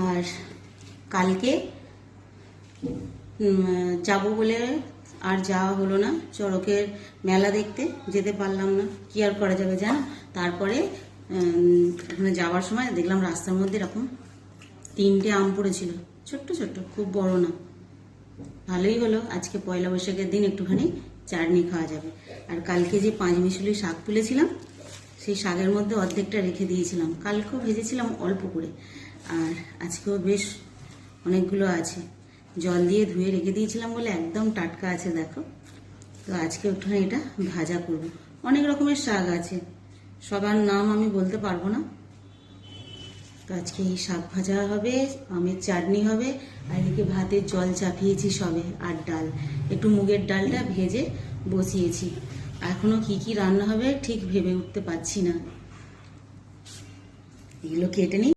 আর কালকে যাব বলে আর যাওয়া হলো না, চড়কের মেলা দেখতে যেতে পারলাম না, কি আর করা যাবে জানো। তারপরে ওখানে যাওয়ার সময় দেখলাম রাস্তার মধ্যে এরকম 3টে আম পড়েছিল, ছোট্ট ছোট্ট, খুব বড় না। ভালোই হলো, আজকে পয়লা বৈশাখের দিন একটুখানি চাটনি খাওয়া যাবে। আর কালকে যে 5 মিশালি শাক তুলেছিলাম, সেই শাকের মধ্যে অর্ধেকটা রেখে দিয়েছিলাম, কালকেও ভেজেছিলাম অল্প করে, আর আজকেও বেশ অনেকগুলো আছে। জল দিয়ে ধুয়ে রেখে দিয়েছিলাম বলে একদম টাটকা আছে, দেখো। তো আজকে একটুখানি এটা ভাজা করব। অনেক রকমের শাক আছে, সবার নাম আমি বলতে পারবো না। তো আজকে এই শাক ভাজা হবে, আমের চাটনি হবে, আর এদিকে ভাতের জল চাপিয়েছি সবে, আর ডাল, একটু মুগের ডালটা ভেজে বসিয়েছি। এখনো কি কি রান্না হবে ঠিক ভেবে উঠতে পারছি না। এগুলো কেটে নিই।